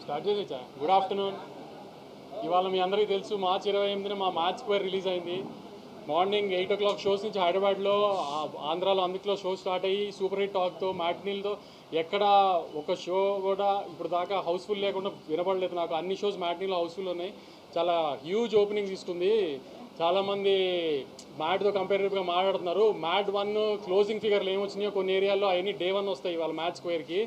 Start చేసేచ్చా. Good afternoon. ఇవాళ మీ అందరికీ తెలుసు మార్చి 28న మా మ్యాచ్ స్క్వేర్ రిలీజ్ అయింది. మార్నింగ్ 8 o'clock షోస్ నుంచి హైదరాబాద్లో ఆంధ్రాలో అందులో షో స్టార్ట్ అయ్యి సూపర్ హిట్ టాక్తో మ్యాట్నీలతో ఎక్కడ ఒక షో కూడా ఇప్పుడు దాకా హౌస్ఫుల్ లేకుండా వినపడలేదు నాకు. అన్ని షోస్ మ్యాట్నీలో హౌస్ఫుల్ ఉన్నాయి. చాలా హ్యూజ్ ఓపెనింగ్స్ ఇస్తుంది. చాలామంది మ్యాట్తో కంపేరిటివ్గా మాట్లాడుతున్నారు. మ్యాట్ 1 క్లోజింగ్ ఫిగర్లు ఏమొచ్చినాయో కొన్ని ఏరియాల్లో అవన్నీ డే 1 వస్తాయి వాళ్ళ మ్యాచ్ స్క్వేర్కి.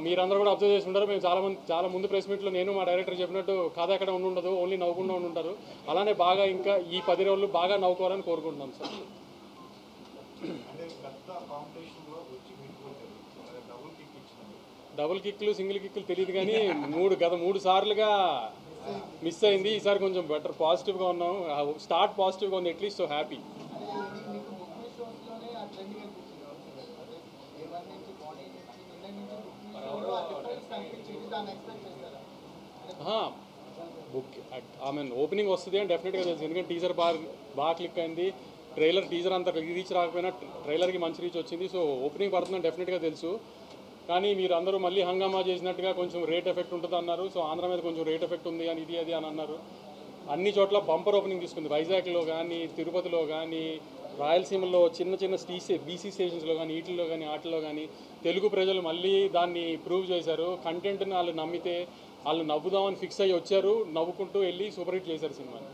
మీరందరూ కూడా అబ్జర్వ్ చేసి ఉంటారు. మేము చాలా ముందు ప్రెస్ మీట్లో నేను మా డైరెక్టర్ చెప్పినట్టు కథ ఎక్కడ ఉండదు, ఓన్లీ నవ్వుకుండా ఉంటారు. అలానే బాగా ఇంకా ఈ 10 రోజులు బాగా నవ్వుకోవాలని కోరుకుంటున్నాం సార్. డబుల్ కిక్లు సింగిల్ కిక్లు తెలియదు కానీ గత 3 సార్లుగా మిస్ అయింది. ఈసారి కొంచెం బెటర్ పాజిటివ్గా ఉన్నాం. స్టార్ట్ పాజిటివ్గా ఉంది at least. So happy. Book opening వస్తుంది అని డెఫినెట్గా తెలుసు. ఎందుకంటే టీజర్ బాగా క్లిక్ అయింది. టీజర్ అంత రీచ్ రాకపోయినా ట్రైలర్కి మంచి రీచ్ వచ్చింది. సో ఓపెనింగ్ పడుతుందని డెఫినెట్గా తెలుసు. కానీ మీరు అందరూ మళ్ళీ హంగామా చేసినట్టుగా కొంచెం రేట్ ఎఫెక్ట్ ఉంటుంది అన్నారు. సో ఆంధ్ర మీద కొంచెం రేట్ ఎఫెక్ట్ ఉంది అని ఇది అని అన్నారు. అన్ని చోట్ల బంపర్ ఓపెనింగ్ తీసుకుంది. వైజాగ్లో కానీ, తిరుపతిలో కానీ, రాయలసీమలో చిన్న బీసీ స్టేషన్స్లో కానీ, వాటిలో కానీ తెలుగు ప్రజలు మళ్ళీ దాన్ని ప్రూవ్ చేశారు. కంటెంట్ని వాళ్ళు నమ్మితే వాళ్ళు నవ్వుదామని ఫిక్స్ అయ్యి వచ్చారు. నవ్వుకుంటూ వెళ్ళి సూపర్ హిట్ చేశారు సినిమాని.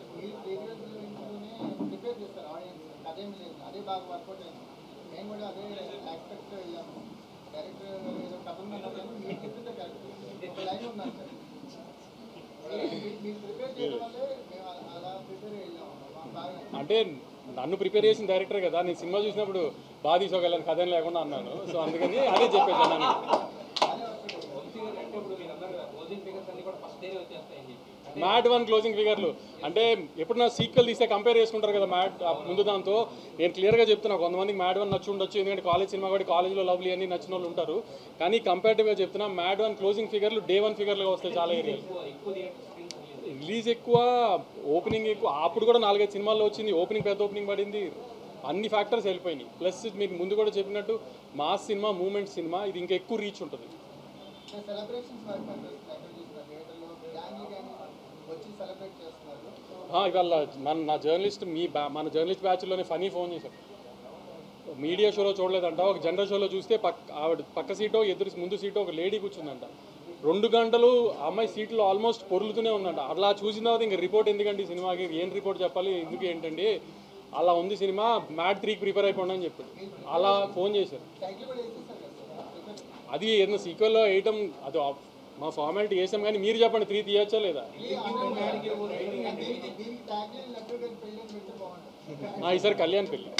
అంటే నన్ను ప్రిపేర్ చేసిన డైరెక్టర్ కదా, నేను సినిమా చూసినప్పుడు బాగా తీసుకోగలను కథ లేకుండా అన్నాను. సో అందుకని అదే చెప్పేసాను. మ్యాట్ 1 క్లోజింగ్ ఫిగర్లు అంటే ఎప్పుడన్నా సీక్వెల్ తీస్తే కంపేర్ చేసుకుంటారు కదా మ్యాట్ ముందు దాంతో. నేను క్లియర్గా చెప్తున్నా, కొంతమందికి మ్యాట్ 1 నచ్చి ఉండొచ్చు, ఎందుకంటే కాలేజ్ సినిమా కూడా కాలేజ్లో లవ్లీ అని నచ్చిన వాళ్ళు ఉంటారు. కానీ కంపేరిటివ్గా చెప్తున్నా మ్యాట్ 1 క్లోజింగ్ ఫిగర్లు డే 1 ఫిగర్లుగా వస్తాయి చాలా ఏరియాలు. రిలీజ్ ఎక్కువ, ఓపెనింగ్ ఎక్కువ. అప్పుడు కూడా 4-5 సినిమాల్లో వచ్చింది. ఓపెనింగ్ పెద్ద ఓపెనింగ్ పడింది. అన్ని ఫ్యాక్టర్స్ వెళ్ళిపోయినాయి. ప్లస్ మీకు ముందు కూడా చెప్పినట్టు మాస్ సినిమా, మూమెంట్ సినిమా, ఇది ఇంకా ఎక్కువ రీచ్ ఉంటుంది. ఇవాళ మన జర్నలిస్ట్ బ్యాచ్లోనే ఫనీ ఫోన్ చేశారు. మీడియా షోలో చూడలేదంట, ఒక జనరల్ షోలో చూస్తే ఆవిడ పక్క సీటో ముందు సీటో ఒక లేడీ కూర్చుందంట. 2 గంటలు అమ్మాయి సీట్లో ఆల్మోస్ట్ పొరులుతూనే ఉందంట. అలా చూసిన తర్వాత ఇంకా రిపోర్ట్ ఎందుకండి సినిమాకి, ఏం రిపోర్ట్ చెప్పాలి, ఎందుకు ఏంటండి, అలా ఉంది సినిమా, మ్యాట్ 3కి ప్రిపేర్ అయిపోండి అని చెప్పాడు. అలా ఫోన్ చేశారు. అది ఏదైనా సీక్వెల్లో వేయటం అది మా ఫార్మాలిటీ వేసాం. కానీ మీరు చెప్పండి 3 తీయచ్చా లేదా? ఈసారి కళ్యాణ్ పెళ్ళి.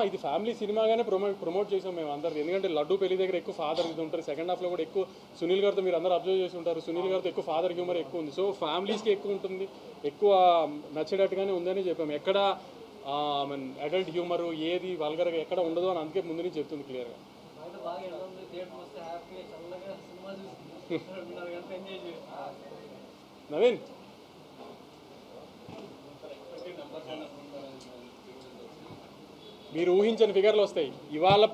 ఇది ఫ్యామిలీ సినిమాగానే ప్రమోట్ చేసాం మేము అందరు. ఎందుకంటే లడ్డు పెళ్లి దగ్గర ఎక్కువ ఫాదర్ ఇది ఉంటుంది. సెకండ్ హాఫ్లో కూడా ఎక్కువ సునీల్ గారితో మీరు అందరూ అబ్జర్వ్ చేసి ఉంటారు. సునీల్ గారితో ఎక్కువ ఫాదర్ హ్యూమర్ ఎక్కువ ఉంది. సో ఫ్యామిలీస్కి ఎక్కువ ఉంటుంది, ఎక్కువ నచ్చేటట్టుగానే ఉందని చెప్పాము. ఎక్కడ అడల్ట్ హ్యూమరు ఏది వల్గర్గా ఎక్కడ ఉండదు అని అందుకే ముందు నుంచి చెప్తుంది క్లియర్గా. నవీన్, మీరు ఊహించని ఫిగర్లు వస్తాయి. ఇవాళ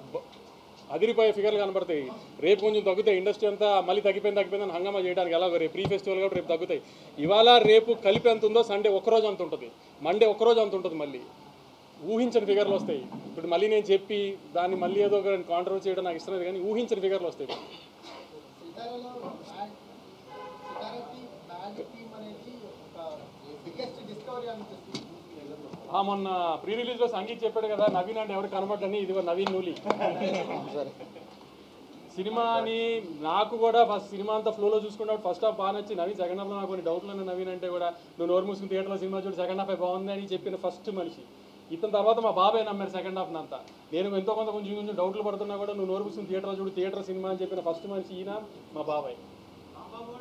అదిరిపోయే ఫిగర్లు కనబడతాయి. రేపు కొంచెం తగ్గుతాయి. ఇండస్ట్రీ అంతా మళ్ళీ తగ్గిపోయిందని హంగామా చేయడానికి ఎలాగో రేపు ప్రీ ఫెస్టివల్ కాబట్టి రేపు తగ్గుతాయి. ఇవాళ రేపు కలిపి ఎంత ఉందో సండే ఒక్కరోజు అంత ఉంటుంది, మండే ఒక్కరోజు అంత ఉంటుంది. మళ్ళీ ఊహించని ఫిగర్లు వస్తాయి. ఇప్పుడు మళ్ళీ నేను చెప్పి దాన్ని మళ్ళీ ఏదో ఒక కాంట్రవర్సీ చేయడం నాకు ఇష్టం లేదు, కానీ ఊహించని ఫిగర్లు వస్తాయి. మొన్న ప్రీ రిలీజ్లో సంగీత్ చెప్పాడు కదా, నవీన్ అంటే ఎవరు కనబడ్డని. ఇదిగో నవీన్ నూలి. సినిమాని నాకు కూడా సినిమా అంతా ఫ్లోలో చూసుకున్నప్పుడు ఫస్ట్ హాఫ్ బాగా నచ్చి, నవీన్ సెకండ్ హాఫ్లో నాకు కొన్ని డౌట్లు ఉన్నాయి. నవీన్ అంటే కూడా నువ్వు నోరు మూసుకుని థియేటర్లో సినిమా చూడు సెకండ్ హాఫ్ బాగుంది అని చెప్పిన ఫస్ట్ మనిషి ఇతని. తర్వాత మా బాబాయ్ నమ్మారు సెకండ్ హాఫ్ అంతా. నేను ఎంతో కొంచెం డౌట్లు పడుతున్నా కూడా నువ్వు నోరు మూసుకుని థియేటర్లో చూడు, థియేటర్ సినిమా అని చెప్పిన ఫస్ట్ మనిషి ఈయన మా బాబాయ్.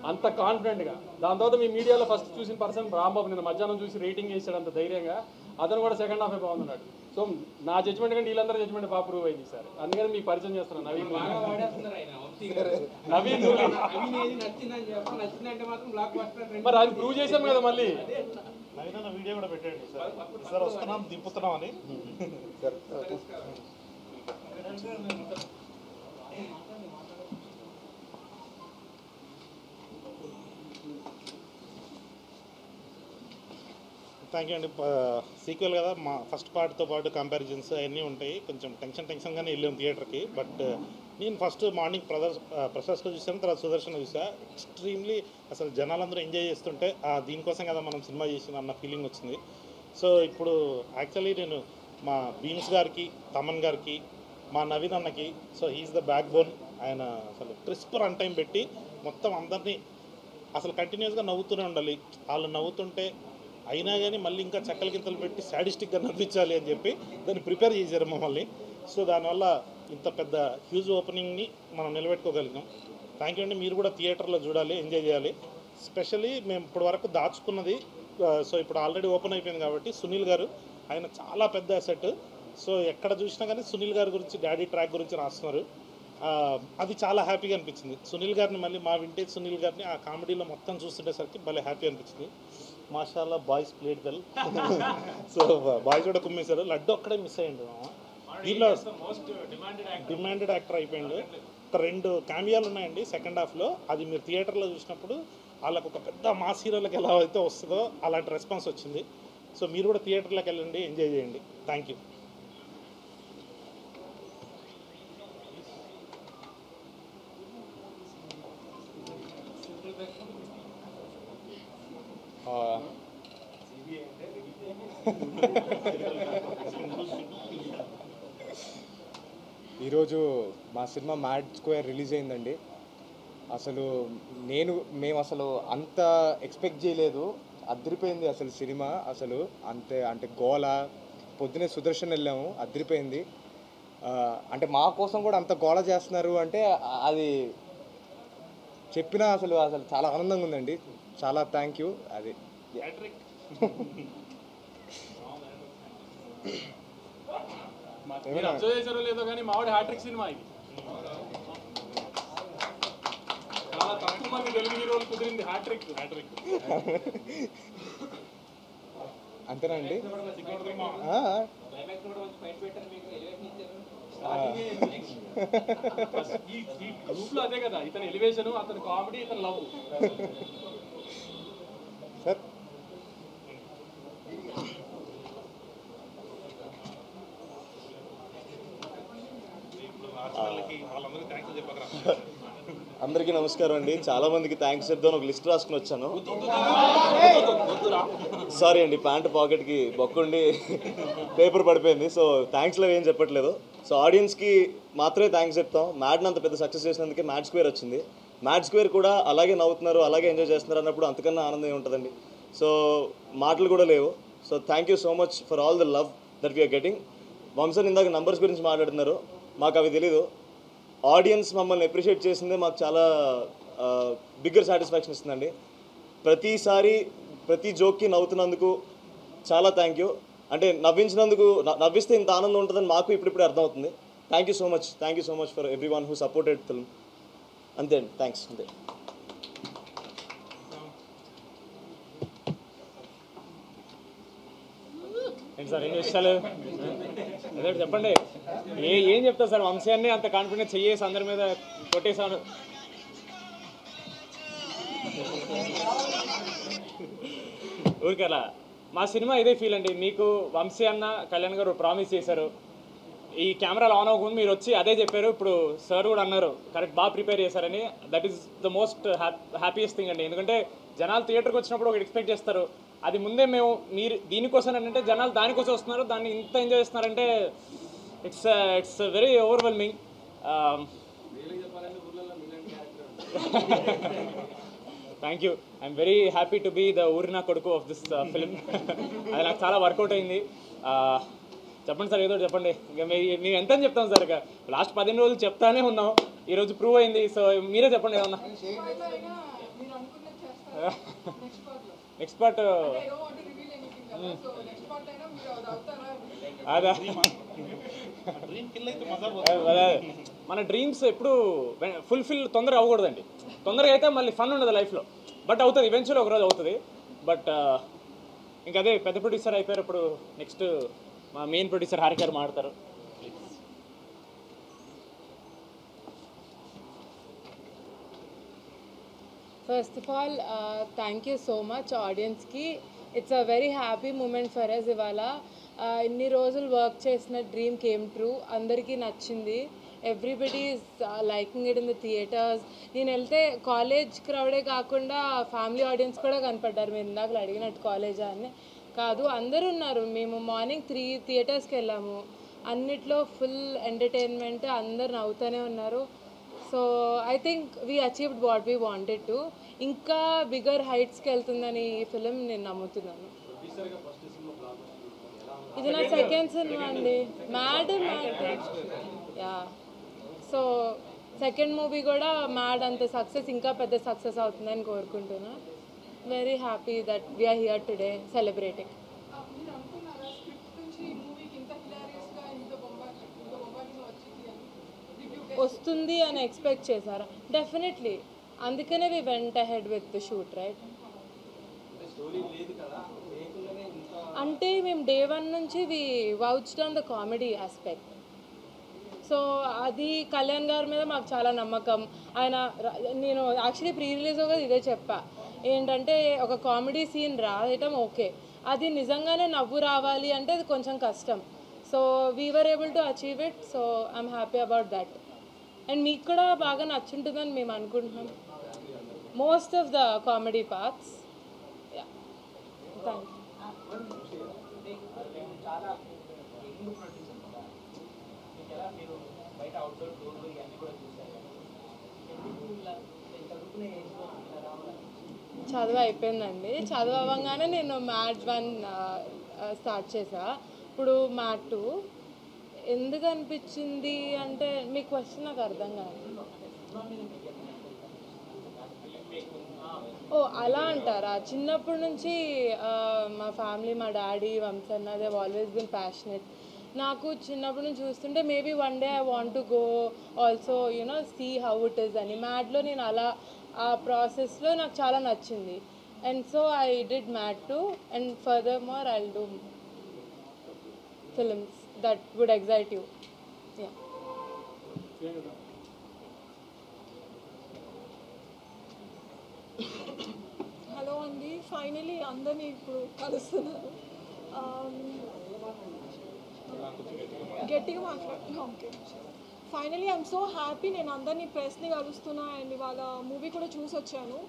అంత కాన్ఫిడెంట్గా. దాని తర్వాత మీ మీడియాలో ఫస్ట్ చూసిన పర్సన్ రాంబాబు. నేను మధ్యాహ్నం చూసి రేటింగ్ వేసాడు అంత ధైర్యంగా. అతను కూడా సెకండ్ హాఫే బాగున్నాడు. సో నా జడ్జ్మెంట్ కంటే వీళ్ళందరూ జడ్జ్మెంట్ బాగా ప్రూవ్ అయింది సార్. అందుకని మీకు పరిచయం చేస్తున్నాను నవీన్. మరి అది ప్రూవ్ చేశాం కదా మళ్ళీ. వీడియో కూడా పెట్టండి సార్ వస్తున్నాం దింపుతున్నాం అని సార్. థ్యాంక్ యూ అండి. సీక్వెల్ కదా, మా ఫస్ట్ పార్ట్తో పాటు కంపారిజన్స్ అవన్నీ ఉంటాయి. కొంచెం టెన్షన్గానే వెళ్ళాం థియేటర్కి. బట్ నేను ఫస్ట్ మార్నింగ్ ప్రసాద్లో చూసాను, తర్వాత సుదర్శన్ చూసా. ఎక్స్ట్రీమ్లీ అసలు జనాలందరూ ఎంజాయ్ చేస్తుంటే దీనికోసం కదా మనం సినిమా చేసిన అన్న ఫీలింగ్ వచ్చింది. సో ఇప్పుడు యాక్చువల్లీ నేను మా బీమ్స్ గారికి, తమన్ గారికి, మా నవీన్ అన్నకి, so he is the backbone. ఆయన అసలు క్రిస్ప్ రన్ టైం పెట్టి మొత్తం అందరినీ అసలు కంటిన్యూస్గా నవ్వుతూనే ఉండాలి. వాళ్ళు నవ్వుతుంటే అయినా కానీ మళ్ళీ ఇంకా చక్కల గింతలు పెట్టి సాడిస్టిక్గా నవ్వించాలి అని చెప్పి దాన్ని ప్రిపేర్ చేశారు మమ్మల్ని. సో దానివల్ల ఇంత పెద్ద హ్యూజ్ ఓపెనింగ్ని మనం నిలబెట్టుకోగలిగాం. థ్యాంక్ యూ అండి. మీరు కూడా థియేటర్లో చూడాలి, ఎంజాయ్ చేయాలి. స్పెషల్లీ మేము ఇప్పటి వరకు దాచుకున్నది, సో ఇప్పుడు ఆల్రెడీ ఓపెన్ అయిపోయింది కాబట్టి సునీల్ గారు ఆయన చాలా పెద్ద అసెట్. సో ఎక్కడ చూసినా కానీ సునీల్ గారి గురించి, డాడీ ట్రాక్ గురించి రాస్తున్నారు. అది చాలా హ్యాపీగా అనిపించింది. సునీల్ గారిని మళ్ళీ మా వింటేజ్ సునీల్ గారిని ఆ కామెడీలో మొత్తం చూస్తుండేసరికి భలే హ్యాపీ అనిపించింది. మాషాల్లా boys played well. So boys కూడా కుమ్మేశారు. లడ్డు ఒక్కడే మిస్ అయ్యిండు. దీనిలో డిమాండెడ్ యాక్టర్ అయిపోయిండు. ఒక 2 క్యామియాలు ఉన్నాయండి సెకండ్ హాఫ్లో. అది మీరు థియేటర్లో చూసినప్పుడు వాళ్ళకు ఒక పెద్ద మాస్ హీరోలకు ఎలా అయితే వస్తుందో అలాంటి రెస్పాన్స్ వచ్చింది. సో మీరు కూడా థియేటర్లోకి వెళ్ళండి, ఎంజాయ్ చేయండి. Thank you. ఈరోజు మా సినిమా మ్యాడ్ స్క్వేర్ రిలీజ్ అయిందండి. అసలు మేము అసలు అంత ఎక్స్పెక్ట్ చేయలేదు. అదిరిపోయింది అసలు సినిమా. అసలు అంటే గోల. పొద్దునే సుదర్శన్ వెళ్ళాము, అదిరిపోయింది. అంటే మా కోసం కూడా అంత గోల చేస్తున్నారు అంటే అది చెప్పినా అసలు చాలా ఆనందంగా ఉందండి. చాలా థ్యాంక్ యూ. అది అబ్జర్వ్ చేశారో లేదో కానీ మావాడి హ్యాట్రిక్ సినిమా ఇది. చాలా తక్కువ మంది తెలుగు హీరోలు కుదిరింది హ్యాట్రిక్. అంతేనండి. ఈ గ్రూప్ లో అదే కదా, ఇతని ఎలివేషన్, అతని కామెడీ, ఇతని లవ్. సార్ అందరికీ నమస్కారం అండి. చాలామందికి థ్యాంక్స్ చెప్దాను ఒక లిస్ట్ రాసుకుని వచ్చాను. సారీ అండి, ప్యాంట్ పాకెట్కి బొక్కుండి పేపర్ పడిపోయింది. సో థ్యాంక్స్లో ఏం చెప్పట్లేదు. సో ఆడియన్స్కి మాత్రమే థ్యాంక్స్ చెప్తాం. మ్యాడ్ని అంత పెద్ద సక్సెస్ చేసినందుకే మ్యాడ్ స్క్వేర్ వచ్చింది. మ్యాడ్ స్క్వేర్ కూడా అలాగే నవ్వుతున్నారు, అలాగే ఎంజాయ్ చేస్తున్నారు అన్నప్పుడు అంతకన్నా ఆనందం ఉంటుందండి. సో మాటలు కూడా లేవు. So thank you so much for all the love that we are getting. వంశన్ ఇందాక నంబర్స్ గురించి మాట్లాడుతున్నారు, మాకు అవి తెలీదు. ఆడియన్స్ మమ్మల్ని అప్రిషియేట్ చేసిందే మాకు చాలా బిగ్గర్ సాటిస్ఫాక్షన్ ఇస్తుందండి. ప్రతిసారి ప్రతి జోక్కి నవ్వుతున్నందుకు చాలా థ్యాంక్ యూ. అంటే నవ్వించినందుకు, నవ్విస్తే ఇంత ఆనందం ఉంటుందని మాకు ఇప్పుడిప్పుడే అర్థమవుతుంది. Thank you so much for every one who supported film. అంతే అండి, థ్యాంక్స్. అంతే. ఏంటి సార్, ఏం విషయాలు అదే చెప్పండి. ఏం చెప్తారు సార్, వంశాన్ని అంత కాన్ఫిడెన్స్ చెయ్యేసి అందరి మీద కొట్టేసాను. ఊరికలా మా సినిమా ఇదే ఫీల్ అండి. మీకు వంశీ అన్న, కళ్యాణ్ గారు ప్రామిస్ చేశారు, ఈ కెమెరాలు ఆన్ అవ్వకుండా మీరు వచ్చి అదే చెప్పారు. ఇప్పుడు సార్ కూడా అన్నారు కరెక్ట్, బాగా ప్రిపేర్ చేశారని. That is the most happiest thing అండి. ఎందుకంటే జనాలు థియేటర్కి వచ్చినప్పుడు ఒకటి ఎక్స్పెక్ట్ చేస్తారు, అది ముందే మీరు దీనికోసం అంటే జనాలు దానికోసం వస్తున్నారు, దాన్ని ఇంత ఎంజాయ్ చేస్తున్నారంటే it's very overwhelming. Thank you. I'm very happy to be the ఊరినా కొడుకు ఆఫ్ దిస్ ఫిల్మ్. అది నాకు చాలా వర్కౌట్ అయింది. చెప్పండి సార్, ఏదో చెప్పండి. ఇంకా మేము ఎంత అని చెప్తాం సార్, ఇక లాస్ట్ 15 రోజులు చెప్తానే ఉన్నాం, ఈరోజు ప్రూవ్ అయింది. సో మీరే చెప్పండి ఏమన్నా. నెక్స్ట్ పార్ట్ అదా, మన డ్రీమ్స్ ఎప్పుడు ఫుల్ఫిల్ తొందరగా అవ్వకూడదండి. తొందరగా అయితే మళ్ళీ ఫన్ ఉండదు లైఫ్లో, బట్ అవుతుంది, ఈవెన్చువల్లీ ఒకరోజు అవుతుంది. బట్ ఇంకా అదే పెద్ద ప్రొడ్యూసర్ అయిపోయారు, ఇప్పుడు నెక్స్ట్ మా మెయిన్ ప్రొడ్యూసర్ హారిక గారు మాట్లాడతారు. First of all, thank you so much audience ki. It's a very happy moment for us ఇవాళ. ఇన్ని రోజులు వర్క్ చేసిన డ్రీమ్ కేమ్ ట్రూ, అందరికీ నచ్చింది. Everybody is liking it in the theatres. నేను వెళ్తే కాలేజ్ క్రౌడే కాకుండా ఫ్యామిలీ ఆడియన్స్ కూడా కనపడ్డారు. మీరు ఇందాక అడిగినట్టు కాలేజా అని కాదు, అందరూ ఉన్నారు. మేము మార్నింగ్ 3 థియేటర్స్కి వెళ్ళాము, అన్నిట్లో ఫుల్ ఎంటర్టైన్మెంట్, అందరు నవ్వుతూనే ఉన్నారు. So I think we achieved what we wanted to. ఇంకా బిగ్గర్ హైట్స్కి వెళ్తుందని ఈ ఫిలిం నేను నమ్ముతున్నాను. ఇది నా సెకండ్ సినిమా అండి, Mad. Yeah, so second movie కూడా మ్యాడ్ అంత సక్సెస్, ఇంకా పెద్ద సక్సెస్ అవుతుందని కోరుకుంటున్నా. Very happy that we are here today celebrating. వస్తుంది అని ఎక్స్పెక్ట్ చేశారా? డెఫినెట్లీ, అందుకనే we went ahead with the shoot, right? అంటే మేము డే 1 నుంచి we vouched on the comedy aspect. So అది కళ్యాణ్ గారి మీద మాకు చాలా నమ్మకం. ఆయన నేను యాక్చువల్లీ ప్రీ రిలీజ్ కూడా ఇదే చెప్పా, ఏంటంటే ఒక కామెడీ సీన్ రాయటం ఓకే, అది నిజంగానే నవ్వు రావాలి అంటే అది కొంచెం కష్టం. So we were able to achieve it. So I'm happy about that. And మీకు కూడా బాగా నచ్చుంటుందని మేము అనుకుంటున్నాం, most of the comedy parts. Yeah, thank you. చదువు అయిపోయిందండి. చదువు అవ్వగానే నేను మ్యాథ్ 1 స్టార్ట్ చేసా, ఇప్పుడు మ్యాథ్ 2. ఎందుకు అనిపించింది అంటే మీ క్వశ్చన్ నాకు అర్థం కాదు. ఓ అలా అంటారా? చిన్నప్పటి నుంచి మా ఫ్యామిలీ, మా డాడీ, వంశన్న, దే ఆల్వేస్ బిన్ ప్యాషనెట్. నాకు చిన్నప్పటి నుంచి చూస్తుంటే maybe one day I want to go also you know see how it is అని. మ్యాథ్లో నేను అలా ఆ ప్రాసెస్లో నాకు చాలా నచ్చింది. And so I did math 2 and further more I will do films that would excite you. Yeah. Hello అండి, ఫైనలీ అందరినీ ఇప్పుడు కలుస్తున్నాను. గట్టిగా మాట్లాడుతున్నా. Okay, finally I'm so happy. నేను అందరినీ ప్రెస్ని కలుస్తున్నా అండ్ ఇవాళ మూవీ కూడా చూసి వచ్చాను.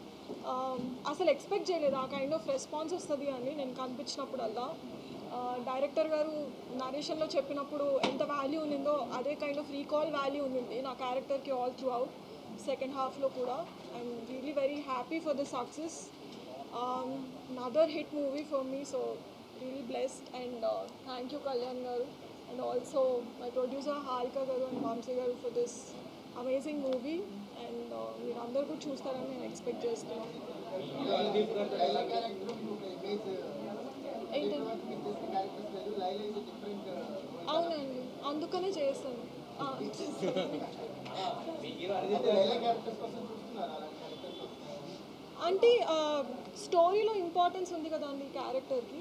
అసలు ఎక్స్పెక్ట్ చేయలేదు ఆ కైండ్ ఆఫ్ రెస్పాన్స్ వస్తుంది అని. నేను కనిపించినప్పుడల్లా డైరెక్టర్ గారు నరేషన్లో చెప్పినప్పుడు ఎంత వాల్యూ ఉండిందో అదే కైండ్ ఆఫ్ రీకాల్ వాల్యూ ఉంది నా క్యారెక్టర్కి ఆల్ త్రూ అవుట్ సెకండ్ హాఫ్లో కూడా. I'm really very happy for the success. another hit movie for me, so really blessed. And thank you Kalyan garu and also my producer Harika garu and Vamsi garu for this amazing movie. And మీరు అందరూ కూడా చూస్తారని నేను expect చేస్తున్నాను. అవునండి, అందుకనే చేస్తాను. అంటే స్టోరీలో ఇంపార్టెన్స్ ఉంది కదండి క్యారెక్టర్కి.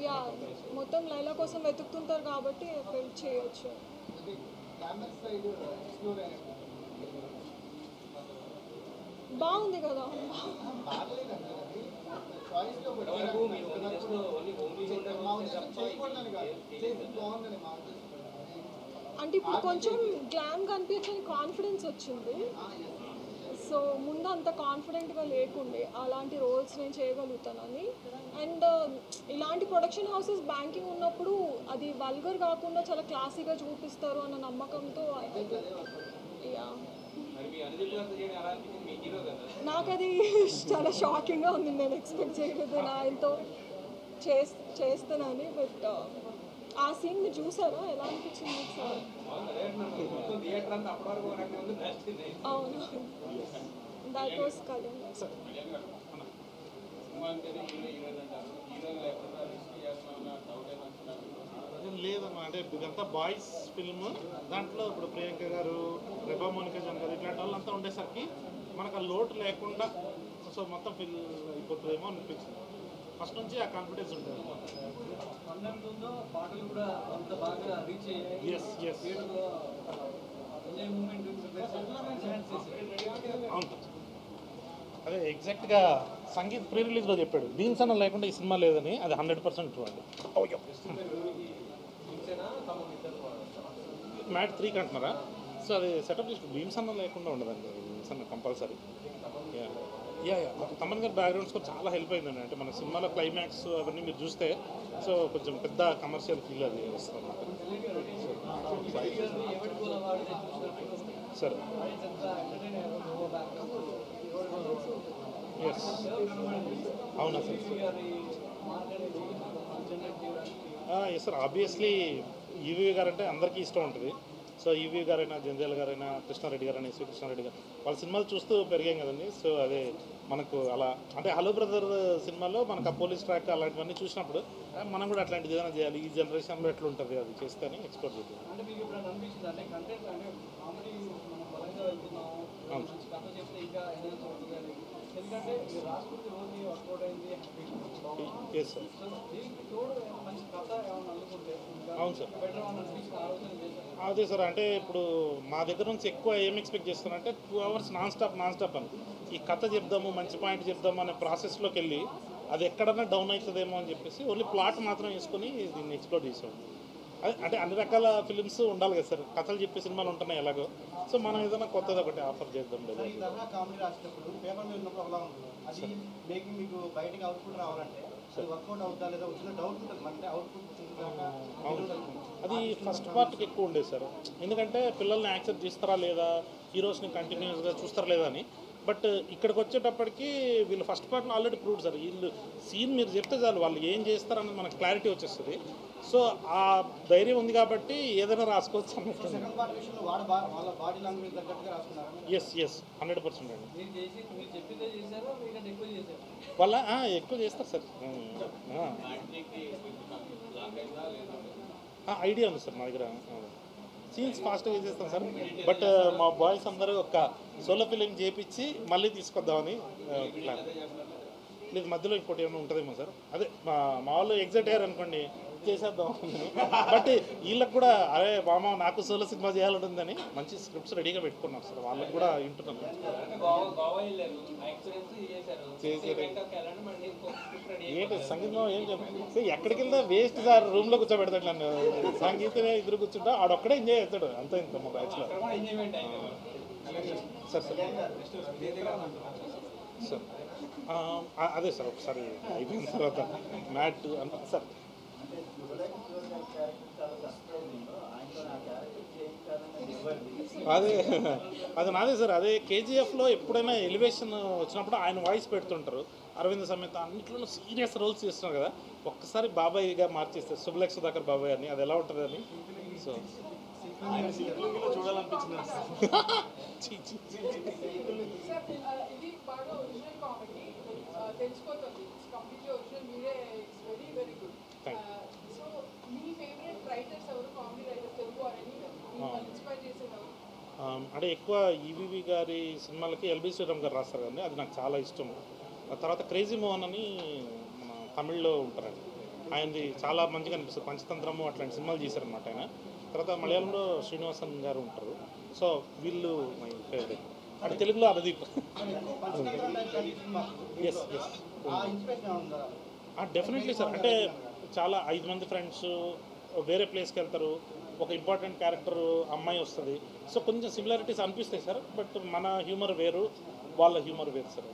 యా, మొత్తం లైలా కోసం వెతుకుతుంటారు కాబట్టి ఫెయిల్ చేయొచ్చు. బాగుంది కదా. అంటే ఇప్పుడు కొంచెం గ్లామ్గా అనిపించని కాన్ఫిడెన్స్ వచ్చింది. సో ముందు అంత కాన్ఫిడెంట్గా లేకుండే అలాంటి రోల్స్ నేను చేయగలుగుతానని. అండ్ ఇలాంటి ప్రొడక్షన్ హౌసెస్ బ్యాంకింగ్ ఉన్నప్పుడు అది వల్గర్ కాకుండా చాలా క్లాసీగా చూపిస్తారు అన్న నమ్మకంతో యా, నాకు అది చాలా షాకింగ్గా ఉంది. నేను ఎక్స్పెక్ట్ చేయలేదు నేను ఆయనతో చేస్తానని. బట్ ఆ సీన్ మీరు చూసారా? ఎలా అనిపించింది సార్? అవును, దట్ వాస్ కళ్యాణ్. లేదమ్మా, అంటే ఇదంతా బాయ్స్ ఫిల్మ్. దాంట్లో ఇప్పుడు ప్రియాంక గారు, రెబా మోనికా జన్ గారు ఇట్లాంటి వాళ్ళంతా ఉండేసరికి మనకు ఆ లోటు లేకుండా సో మొత్తం ఫిల్ అయిపోతుందేమో అనిపించింది. ఫస్ట్ నుంచి ఆ కాన్ఫిడెన్స్ ఉంటుంది. ఎస్ ఎస్ అవును. అదే ఎగ్జాక్ట్గా సంగీత్ ప్రీ రిలీజ్లో చెప్పాడు, బీన్స్ అన్న లేకుండా ఈ సినిమా లేదని. అది 100% ట్రూ అండి. మ్యాట్ 3 అంటున్నారా? సో అది సెటప్ చేసి బీమ్స్ అన్న లేకుండా ఉండదండి. బీమ్స్ అన్న కంపల్సరీ. యా తమన్ గారి బ్యాక్గ్రౌండ్ స్కోర్ చాలా హెల్ప్ అయిందండి. అంటే మన సినిమాలో క్లైమాక్స్ అవన్నీ మీరు చూస్తే సో కొంచెం పెద్ద కమర్షియల్ ఫీల్ అది వస్తుంది అన్నమాట. సార్ ఎస్ అవునా sir? Yes sir, obviously EV గారు అంటే అందరికీ ఇష్టం ఉంటుంది. సో ఈవీ గారైనా, జంధ్యాల గారైనా, కృష్ణారెడ్డి గారైనా, ఎస్వి కృష్ణారెడ్డి గారు వాళ్ళ సినిమాలు చూస్తూ పెరిగాం కదండి. సో అదే మనకు అలా అంటే హలో బ్రదర్ సినిమాలో మనకు ఆ పోలీస్ ట్రాక్ అలాంటివన్నీ చూసినప్పుడు మనం కూడా అట్లాంటిది ఏదైనా చేయాలి, ఈ జనరేషన్లో ఎట్లా ఉంటుంది అది చేస్తే అని ఎక్స్పెక్ట్ చేద్దాం. Yes sir. అవును సార్. అదే సార్, అంటే ఇప్పుడు మా దగ్గర నుంచి ఎక్కువ ఏం ఎక్స్పెక్ట్ చేస్తానంటే 2 hours నాన్ స్టాప్ అని ఈ కథ చెప్దాము, మంచి పాయింట్ చెప్దాము అనే ప్రాసెస్లోకి వెళ్ళి అది ఎక్కడన్నా డౌన్ అవుతుందేమో అని చెప్పేసి ఓన్లీ ప్లాట్ మాత్రం వేసుకొని దీన్ని ఎక్స్ప్లోర్ చేసాం. అదే అంటే అన్ని రకాల ఫిలిమ్స్ ఉండాలి కదా సార్, కథలు చెప్పే సినిమాలు ఉంటున్నాయి ఎలాగో. సో మనం ఏదైనా కొత్తది ఒకటి ఆఫర్ చేద్దాం లేదా. అది ఫస్ట్ పార్ట్కి ఎక్కువ ఉండేది సార్, ఎందుకంటే పిల్లల్ని యాక్సెప్ట్ చేస్తారా లేదా, హీరోస్ని కంటిన్యూస్గా చూస్తారా లేదా అని. బట్ ఇక్కడికి వచ్చేటప్పటికి వీళ్ళు ఫస్ట్ పార్ట్లో ఆల్రెడీ ప్రూవ్డ్ సార్. వీళ్ళు సీన్ మీరు చెప్తే చాలు వాళ్ళు ఏం చేస్తారన్నది మనకు క్లారిటీ వచ్చేస్తుంది. సో ఆ ధైర్యం ఉంది కాబట్టి ఏదైనా రాసుకోవచ్చు అన్నట్టు. ఎస్ 100% అండి. వాళ్ళ ఎక్కువ చేస్తారు సార్. ఐడియా ఉంది సార్ మా దగ్గర. సీన్స్ ఫాస్ట్గా చేసేస్తాం సార్. బట్ మా బాయ్స్ అందరూ ఒక సోలో ఫిలిం చేయించి మళ్ళీ తీసుకొద్దామని ప్లాన్. లేదు మధ్యలో ఇంకోటి ఏమైనా ఉంటుందేమో సార్. అదే మా వాళ్ళు ఎగ్జైట్ అయ్యారు అనుకోండి, చేసేద్దాం. బట్ వీళ్ళకి కూడా అరే మామ నాకు సోలో సినిమా చేయాలంటుందని మంచి స్క్రిప్ట్స్ రెడీగా పెట్టుకున్నారు సార్. వాళ్ళకి కూడా వింటున్నాను. ఏంటి సంగీతం ఏం చెప్పి ఎక్కడికి వెళ్తా వేస్ట్ సార్, రూమ్లో కూర్చోబెడతాడు నన్ను. సంగీతమే ఇద్దరు కూర్చుంటా ఆడొక్కడే ఎంజాయ్ చేస్తాడు అంత ఇంత మా బ్యాచ్లో. సార్ సార్ అదే సార్ ఒకసారి అయిపోయిన తర్వాత మ్యాట్ అంత సార్. అది నాదే సార్. అదే కేజీఎఫ్లో ఎప్పుడైనా ఎలివేషన్ వచ్చినప్పుడు ఆయన వాయిస్ పెడుతుంటారు. అరవింద్ సమేత అన్నింటిలో సీరియస్ రోల్స్ చేస్తున్నారు కదా, ఒక్కసారి బాబాయ్గా మార్చేస్తారు శుభలేఖ సుధాకర్ బాబాయ్ అని. అది ఎలా ఉంటుంది అని సో చూడాలనిపించింది. అంటే ఎక్కువ ఈవీవి గారి సినిమాలకి ఎల్బి శ్రీరామ్ గారు రాస్తారు కదండి, అది నాకు చాలా ఇష్టం. ఆ తర్వాత క్రేజీ మోహన్ అని మన తమిళ్లో ఉంటారండి, ఆయనది చాలా మంచిగా అనిపిస్తుంది. పంచతంత్రము అట్లాంటి సినిమాలు చేశారనమాట ఆయన. తర్వాత మలయాళంలో శ్రీనివాసన్ గారు ఉంటారు. సో వీళ్ళు మై ఫేవరెట్. అంటే తెలుగులో అరదీప్. Yes definitely sir. అంటే చాలా 5 మంది ఫ్రెండ్స్ వేరే ప్లేస్కి వెళ్తారు, ఒక ఇంపార్టెంట్ క్యారెక్టర్ అమ్మాయి వస్తుంది. సో కొంచెం సిమిలారిటీస్ అనిపిస్తాయి సార్. బట్ మన హ్యూమర్ వేరు, వాళ్ళ హ్యూమర్ వేరు సార్.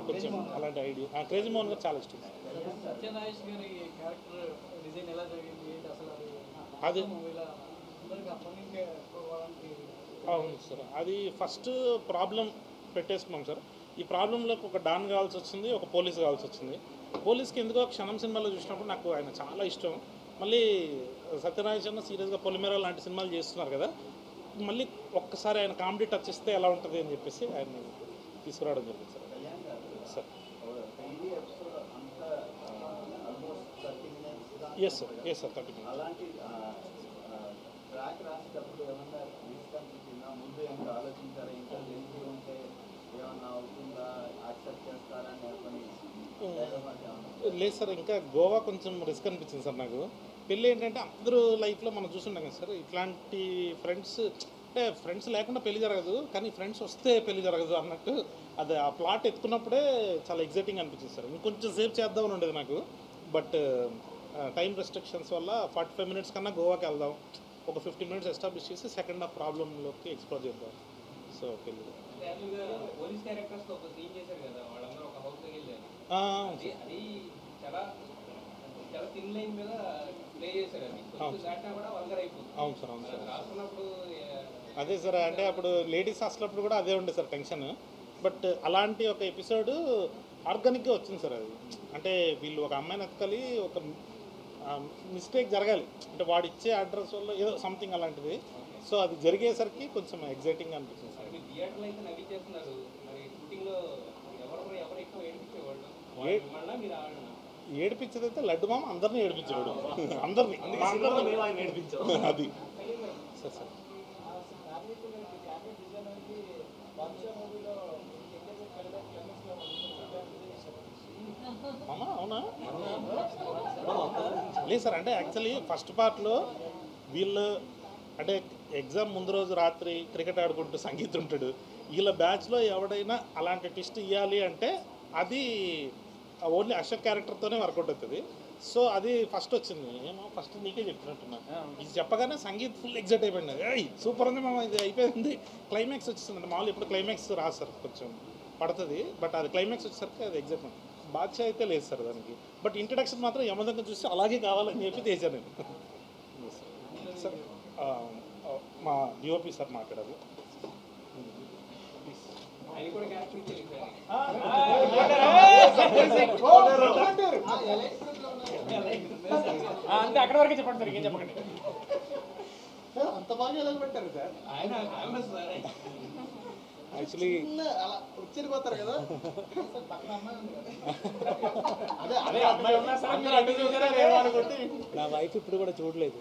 కొంచెం అలాంటి ఐడియా. క్రేజీ మోహన్ గారు చాలా ఇష్టం. అది అవును సార్. అది ఫస్ట్ ప్రాబ్లం పెట్టేసుకున్నాం సార్. ఈ ప్రాబ్లంలోకి ఒక డాన్ కావాల్సి వచ్చింది, ఒక పోలీస్ కావాల్సి వచ్చింది. పోలీస్కి ఎందుకో క్షణం సినిమాలో చూసినప్పుడు నాకు ఆయన చాలా ఇష్టం. మళ్ళీ సత్యనారాయణ అన్న సీరియస్గా పొలిమేర లాంటి సినిమాలు చేస్తున్నారు కదా, మళ్ళీ ఒక్కసారి ఆయన కామెడీ టచ్ ఇస్తే ఎలా ఉంటుంది అని చెప్పేసి ఆయన తీసుకురావడం జరిగింది sir. Sir yes sir 30 minutes. లేదు సార్, ఇంకా గోవా కొంచెం రిస్క్ అనిపించింది సార్ నాకు. పెళ్ళి ఏంటంటే అందరూ లైఫ్లో మనం చూస్తుంటాం కదా సార్, ఇట్లాంటి ఫ్రెండ్స్ అంటే ఫ్రెండ్స్ లేకుండా పెళ్లి జరగదు, కానీ ఫ్రెండ్స్ వస్తే పెళ్లి జరగదు అన్నట్టు అది ఆ ప్లాట్ ఎత్తుకున్నప్పుడే చాలా ఎగ్జైటింగ్ అనిపించింది సార్. ఇంకొంచెం సేపు చేద్దామని ఉండేది నాకు, బట్ టైం రెస్ట్రిక్షన్స్ వల్ల 45 minutes కన్నా గోవాకి వెళ్దాం, ఒక 15 minutes ఎస్టాబ్లిష్ చేసి సెకండ్ హాఫ్ ప్రాబ్లంలోకి ఎక్స్ప్లోర్ చేద్దాం. సో పెళ్ళి పోలీస్ క్యారెక్టర్స్ ఒక సీన్ చేశారు కదా, వాళ్ళందరూ ఒక హౌస్ వెళ్ళారు. అది చాలా చాలా థిన్ లైన్ మీద ప్లే చేశారు. అది దాటా కూడా వల్గర్ అయిపోతుంది. అవును సార్, అవును సార్. రాసుకున్నప్పుడు అదే సార్, అంటే అప్పుడు లేడీస్ హాస్టల్ కూడా అదే ఉండే సార్ టెన్షన్. బట్ అలాంటి ఒక ఎపిసోడ్ ఆర్గానిక్గా వచ్చింది సార్. అది అంటే వీళ్ళు ఒక అమ్మాయిని ఎత్తుకలి, ఒక మిస్టేక్ జరగాలి, అంటే వాడు ఇచ్చే అడ్రస్ వల్ల ఏదో సంథింగ్ అలాంటిది. సో అది జరిగేసరికి కొంచెం ఎగ్జైటింగ్గా అనిపించింది సార్. థియేటర్లో అయితే నవ్వి చేస్తున్నారు, మరి షూటింగ్లో ఎవరు ఎక్కువ ఏడిపించేవాళ్ళు? మీరు ఆడిన ఏడిపించేదైతే లడ్డు మామ అందరినీ ఏడిపించాడు, అందరినీ అది సార్ సార్. అవునా లేదు సార్, అంటే యాక్చువల్లీ ఫస్ట్ పార్ట్లో వీళ్ళు అంటే ఎగ్జామ్ ముందు రోజు రాత్రి క్రికెట్ ఆడుకుంటూ సంగీత్ ఉంటాడు, వీళ్ళ బ్యాచ్లో ఎవడైనా అలాంటి ట్విస్ట్ ఇవ్వాలి అంటే అది ఓన్లీ అశోక్ క్యారెక్టర్తోనే వర్కౌట్ అవుతుంది. సో అది ఫస్ట్ వచ్చింది, ఏమో ఫస్ట్ నీకే చెప్తున్నట్టున్నా. ఇది చెప్పగానే సంగీత్ ఫుల్ ఎగ్జైట్ అయిపోయింది, ఏయ్ సూపర్ ఉంది మామ, ఇది అయిపోయింది. క్లైమాక్స్ వచ్చేసిందండి, మామూలు ఇప్పుడు క్లైమాక్స్ రాదు సార్, కొంచెం పడుతుంది. బట్ అది క్లైమాక్స్ వచ్చేసరికి అది ఎగ్జైట్ బాద్షా అయితే లేదు సార్ దానికి. బట్ ఇంట్రడక్షన్ మాత్రం యమదంగా చూసి అలాగే కావాలని చెప్పి తెచ్చాను నేను సార్. మా డిఓపి సార్ మాట్లాడారు. అంతే, అక్కడ వరకే చెప్పండి సార్, ఇంకేం చెప్పండి. అంత బాగా ఎలా పెట్టారు సార్? యాక్చువల్లీ అలా వచ్చిపోతారు కదా. నా వైఫ్ ఇప్పుడు కూడా చూడలేదు.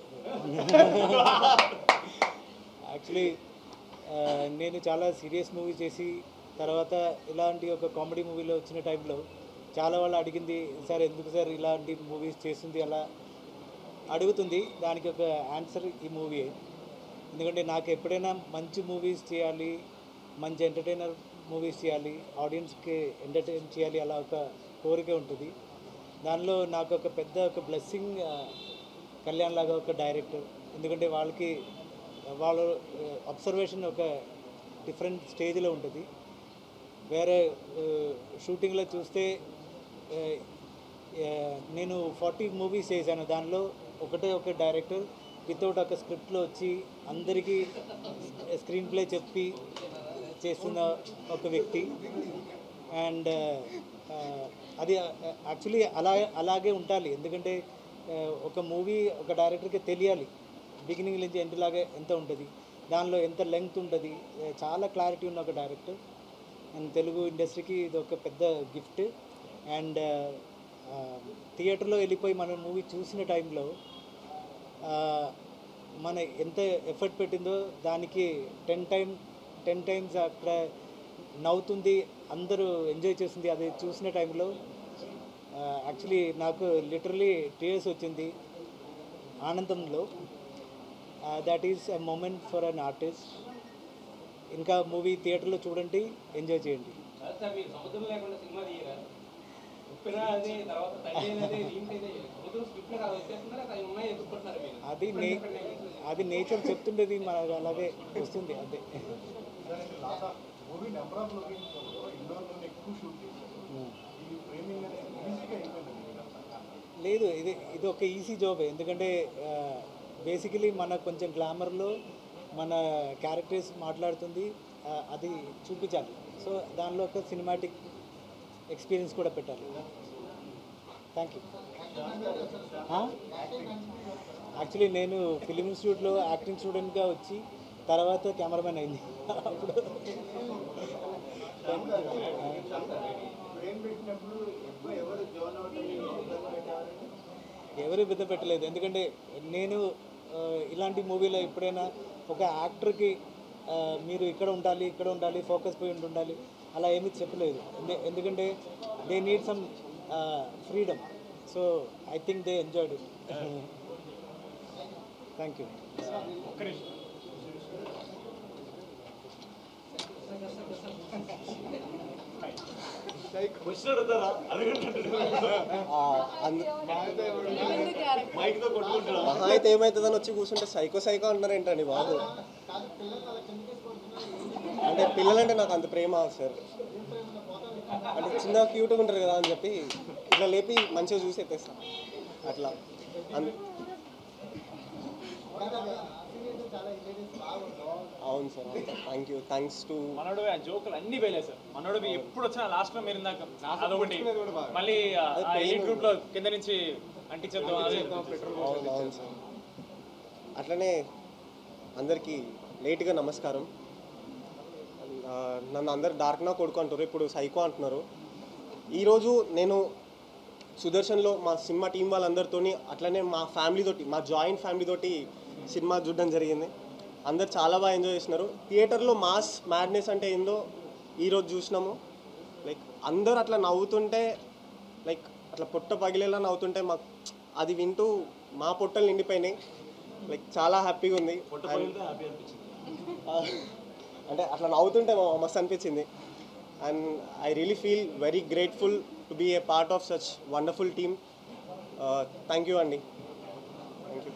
యాక్చువల్లీ నేను చాలా సీరియస్ మూవీ చేసి తర్వాత ఇలాంటి ఒక కామెడీ మూవీలో వచ్చిన టైంలో చాలా వాళ్ళు అడిగింది, సార్ ఎందుకు సార్ ఇలాంటి మూవీస్ చేస్తుంది అలా అడుగుతుంది. దానికి ఒక ఆన్సర్ ఈ మూవీ. ఎందుకంటే నాకు ఎప్పుడైనా మంచి మూవీస్ చేయాలి, మంచి ఎంటర్టైనర్ మూవీస్ చేయాలి, ఆడియన్స్కి ఎంటర్టైన్ చేయాలి, అలా ఒక కోరిక ఉంటుంది. దానిలో నాకు ఒక పెద్ద ఒక బ్లెస్సింగ్ కళ్యాణ్ లాగా ఒక డైరెక్టర్. ఎందుకంటే వాళ్ళ అబ్జర్వేషన్ ఒక డిఫరెంట్ స్టేజ్లో ఉంటుంది. వేరే షూటింగ్లో చూస్తే నేను 40 మూవీస్ చేశాను, దానిలో ఒకటే ఒక డైరెక్టర్ వితౌట్ ఒక స్క్రిప్ట్లో వచ్చి అందరికీ స్క్రీన్ ప్లే చెప్పి చేస్తున్న ఒక వ్యక్తి. అండ్ అది యాక్చువల్లీ అలాగే ఉండాలి. ఎందుకంటే ఒక మూవీ ఒక డైరెక్టర్కి తెలియాలి బిగినింగ్ నుంచి ఎండ్ లాగా ఎంత ఉంటుంది, దానిలో ఎంత లెంగ్త్ ఉంటుంది. చాలా క్లారిటీ ఉన్న ఒక డైరెక్టర్. అండ్ తెలుగు ఇండస్ట్రీకి ఇది ఒక పెద్ద గిఫ్ట్. అండ్ థియేటర్లో వెళ్ళిపోయి మన మూవీ చూసిన టైంలో మన ఎంత ఎఫర్ట్ పెట్టిందో దానికి 10 times అక్కడ నవ్వుతుంది, అందరూ ఎంజాయ్ చేస్తుంది. అది చూసిన టైంలో యాక్చువల్లీ నాకు లిటరలీ టీయర్స్ వచ్చింది ఆనందంలో. That is a moment for an artist. ఇంకా మూవీ థియేటర్లో చూడండి, ఎంజాయ్ చేయండి. సముద్రం లేకుండా సినిమా తీయరా? ఉప్పిన అదే తర్వాత తల్లి సముద్రం స్క్రిప్ట్ వచ్చేస్తున్నారు, అది నేచర్ చెప్తుండేది, మనకు అలాగే వస్తుంది అంతే. లేదు, ఇది ఒక ఈజీ జాబ్. ఎందుకంటే బేసికలీ మన కొంచెం గ్లామర్లో మన క్యారెక్టర్స్ మాట్లాడుతుంది, అది చూపించాలి. సో దానిలో ఒక సినిమాటిక్ ఎక్స్పీరియన్స్ కూడా పెట్టాలి. Thank you. యాక్చువల్లీ నేను ఫిలిం ఇన్స్టిట్యూట్లో యాక్టింగ్ స్టూడెంట్గా వచ్చి తర్వాత కెమెరామెన్ అయింది. అప్పుడు ఎవరు బిద్ద పెట్టలేదు. ఎందుకంటే నేను ఇలాంటి మూవీలో ఎప్పుడైనా ఒక యాక్టర్కి మీరు ఇక్కడ ఉండాలి ఫోకస్ పోయి ఉండాలి అలా ఏమీ చెప్పలేదు. ఎందుకంటే they need some freedom. So I think they enjoyed it. Thank you. మహా అయితే ఏమవుతుందని వచ్చి కూర్చుంటే సైకో సైకో అంటారు ఏంటండి బాబు. అంటే పిల్లలంటే నాకు అంత ప్రేమ సార్. అంటే చిన్న క్యూట్గా ఉంటారు కదా అని చెప్పి ఇట్లా లేపి మంచిగా చూసి ఎత్తేస్తా అట్లా. అవును sir. Thank you. Thanks to మనోడు ఆ జోకులు అన్ని వేలే సార్. మనోడు ఎప్పుడు వచ్చినా లాస్ట్లో మీరు ఇందాక అదొకటి మళ్ళీ ఎయిట్ గ్రూప్లో కింద నుంచి అంటించేద్దాం. అవును అవును సార్. అట్లనే అందరికీ లేట్గా నమస్కారం. నన్ను అందరు డార్క్ నా కొడుకు అంటారు, ఇప్పుడు సైకో అంటున్నారు. ఈరోజు నేను సుదర్శన్లో మా సినిమా టీం వాళ్ళందరితో అట్లనే మా ఫ్యామిలీతోటి, మా జాయింట్ ఫ్యామిలీతోటి సినిమా చూడడం జరిగింది. అందరు చాలా బాగా ఎంజాయ్ చేసినారు. థియేటర్లో మాస్ మ్యాడ్నెస్ అంటే ఏందో ఈరోజు చూసినాము. లైక్ అందరు అట్లా నవ్వుతుంటే, లైక్ అట్లా పొట్ట పగిలేలా నవ్వుతుంటే మాకు అది వింటూ మా పొట్టలు నిండిపోయినాయి. లైక్ చాలా హ్యాపీగా ఉంది. అంటే అట్లా నవ్వుతుంటే మస్తు అనిపించింది. And I really feel very grateful to be a part of such wonderful team. Thank you అండి. Thank you.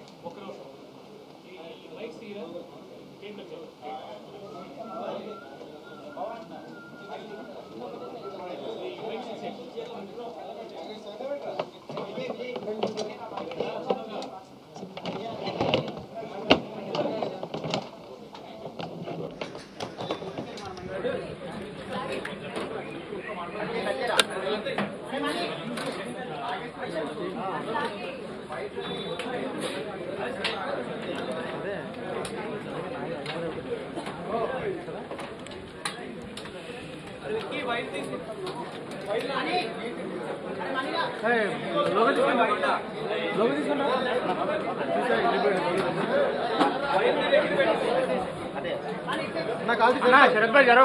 శరత్ భాయ్ జరో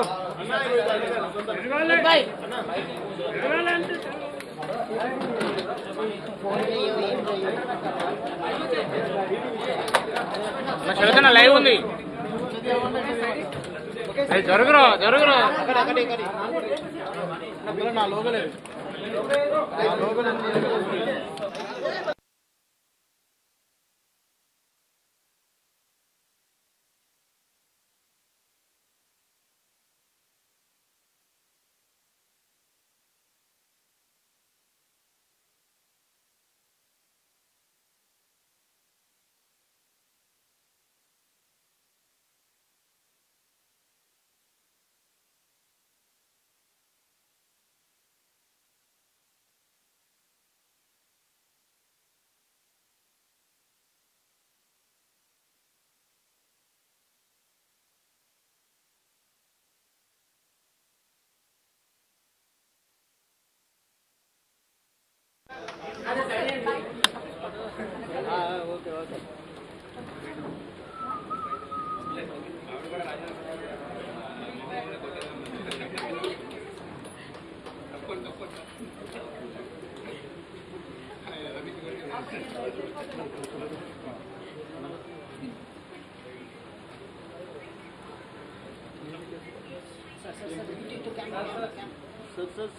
శరత్ లైవ్ ఉంది. జరుగురా జరుగురా నా లోగలేదు. Okay okay.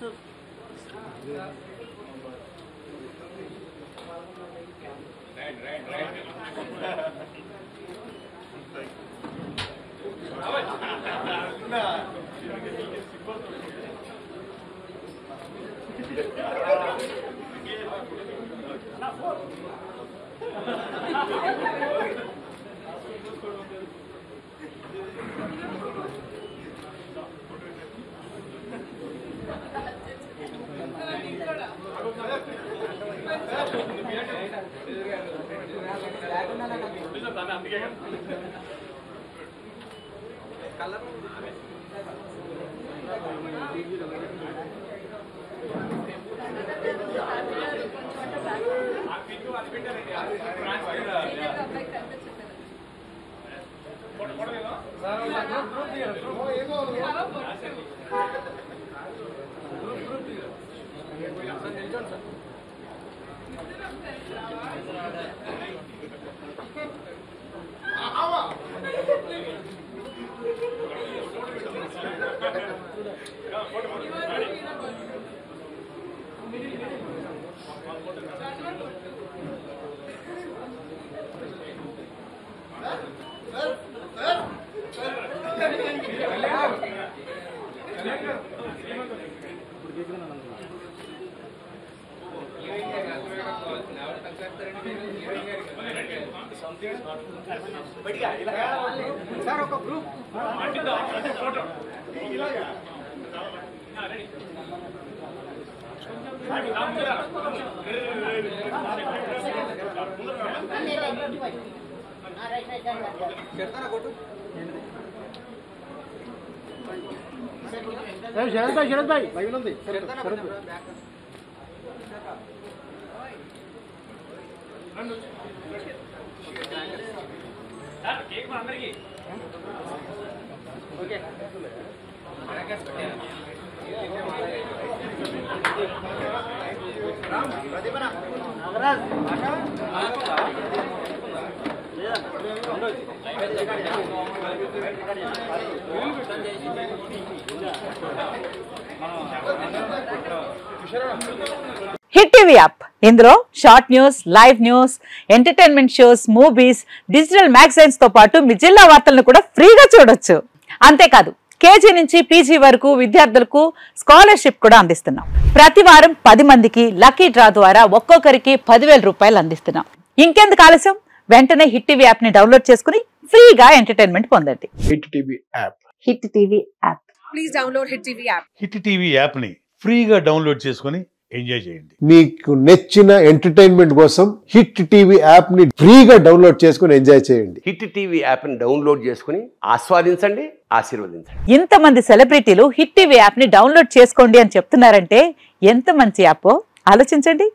Sir. Right. What Sharad bhai hit TV app ఇందులో short news, live news, entertainment shows, movies, digital magazines తో పాటు మీ జిల్లా వార్తలను కూడా ఫ్రీగా చూడొచ్చు. అంతేకాదు కేజీ నుంచి పీజీ వరకు విద్యార్థులకు స్కాలర్షిప్ కూడా అందిస్తున్నాం. ప్రతి వారం 10 మందికి లక్కీ డ్రా ద్వారా ఒక్కొక్కరికి 10,000 రూపాయలు అందిస్తున్నాం. ఇంకెందుకు ఆలస్యం, వెంటనే హిట్ టీవీ యాప్ ని డౌన్లోడ్ చేసుకుని ఫ్రీగా ఎంటర్టైన్మెంట్ పొందండి. Hit TV app. Hit TV app. Please download hit TV app. Hit TV app ని ఫ్రీగా డౌన్లోడ్ చేసుకుని ఎంజాయ్ చేయండి. మీకు నచ్చిన ఎంటర్టైన్మెంట్ కోసం హిట్ టీవీ యాప్ ని ఫ్రీగా డౌన్లోడ్ చేసుకుని ఎంజాయ్ చేయండి. హిట్ టీవీ యాప్ ని డౌన్లోడ్ చేసుకుని ఆస్వాదించండి, ఆశీర్వదించండి. ఇంతమంది సెలబ్రిటీలు హిట్ టీవీ యాప్ ని డౌన్లోడ్ చేసుకోండి అని చెప్తున్నారంటే ఎంత మంచి యాప్ ఆలోచించండి.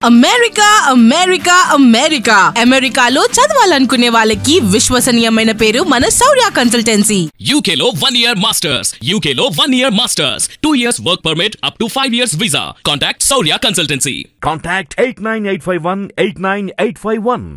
అమెరికా అమెరికా అమెరికా అమెరికాలో చదవాలనుకునే వాళ్ళకి విశ్వసనీయమైన పేరు మన శౌర్య కన్సల్టెన్సీ. యూకేలో 1 year మాస్టర్స్, యూకేలో 1 year masters, 2 years work permit up to 5 years visa. Contact Shaurya consultancy. Contact 89851 89851.